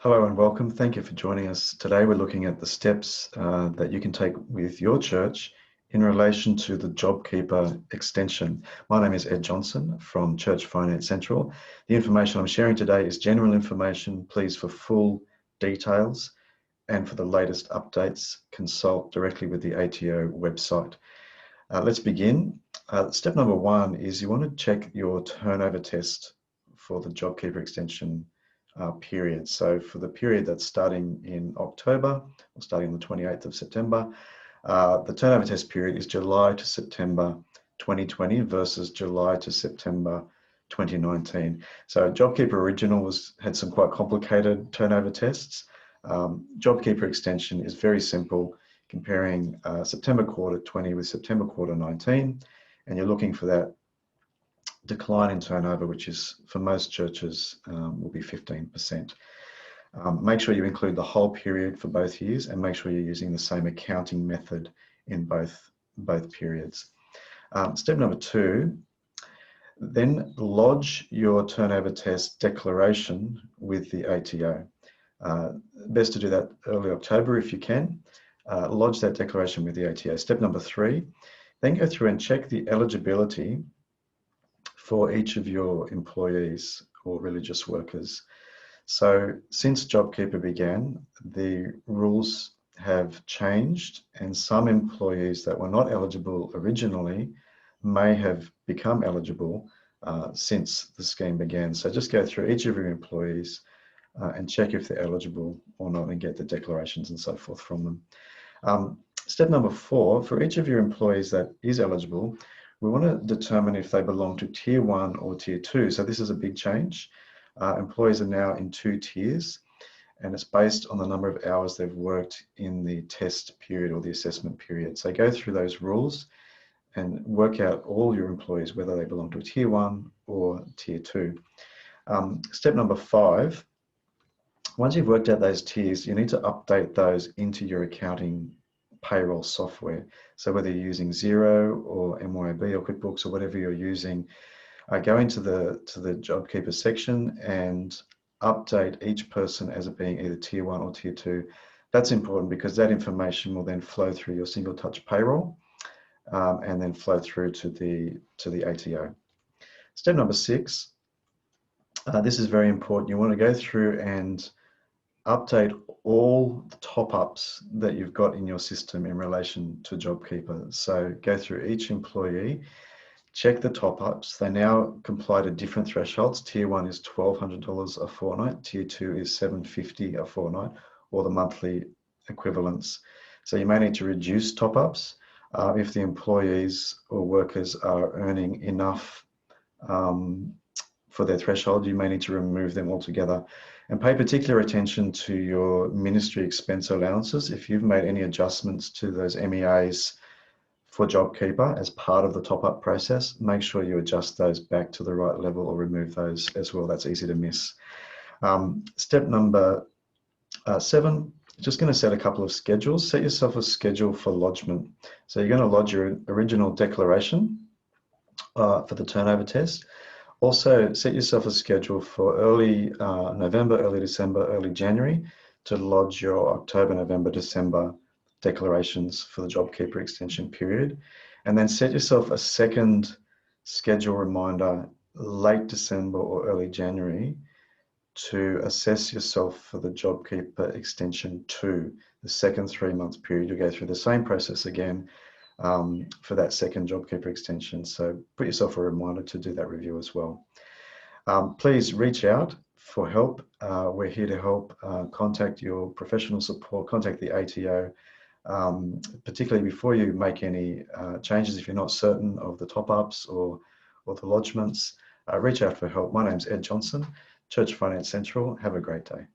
Hello and welcome. Thank you for joining us. Today we're looking at the steps that you can take with your church in relation to the JobKeeper extension. My name is Ed Johnson from Church Finance Central. The information I'm sharing today is general information. Please, for full details and for the latest updates, consult directly with the ATO website. Let's begin. Step number one is you want to check your turnover test for the JobKeeper extension period. So for the period that's starting in October, or starting on the 28th of September, the turnover test period is July to September 2020 versus July to September 2019. So JobKeeper Original had some quite complicated turnover tests. JobKeeper Extension is very simple, comparing September quarter 20 with September quarter 19, and you're looking for that decline in turnover, which is for most churches will be 15%. Make sure you include the whole period for both years, and make sure you're using the same accounting method in both periods. Step number two, then lodge your turnover test declaration with the ATO. Best to do that early October if you can. Lodge that declaration with the ATO. Step number three, then go through and check the eligibility for each of your employees or religious workers. So since JobKeeper began, the rules have changed, and some employees that were not eligible originally may have become eligible since the scheme began. So just go through each of your employees and check if they're eligible or not, and get the declarations and so forth from them. Step number four, for each of your employees that is eligible, we want to determine if they belong to Tier 1 or Tier 2. So this is a big change. Employees are now in 2 tiers, and it's based on the number of hours they've worked in the test period or the assessment period. So go through those rules and work out all your employees, whether they belong to a Tier 1 or Tier 2. Step number five, once you've worked out those tiers, you need to update those into your accounting payroll software. So whether you're using Xero or MYOB or QuickBooks or whatever you're using, go into the JobKeeper section and update each person as it being either Tier 1 or Tier 2. That's important because that information will then flow through your single touch payroll and then flow through to the ATO. Step number six, this is very important. You want to go through and update all the top-ups that you've got in your system in relation to JobKeeper. So go through each employee, check the top-ups. They now comply to different thresholds. Tier 1 is $1,200 a fortnight. Tier 2 is $750 a fortnight, or the monthly equivalents. So you may need to reduce top-ups if the employees or workers are earning enough for their threshold. You may need to remove them altogether. And pay particular attention to your ministry expense allowances. If you've made any adjustments to those MEAs for JobKeeper as part of the top-up process, make sure you adjust those back to the right level or remove those as well. That's easy to miss. Step number seven, just going to set a couple of schedules. Set yourself a schedule for lodgement. So you're going to lodge your original declaration for the turnover test. Also, set yourself a schedule for early November, early December, early January to lodge your October, November, December declarations for the JobKeeper extension period. And then set yourself a second schedule reminder late December or early January to assess yourself for the JobKeeper extension 2, the second 3-month period. You'll go through the same process again for that second JobKeeper extension. So put yourself a reminder to do that review as well. Please reach out for help. We're here to help. Contact your professional support, contact the ATO, particularly before you make any changes. If you're not certain of the top-ups or the lodgements, reach out for help. My name's Ed Johnson, Church Finance Central. Have a great day.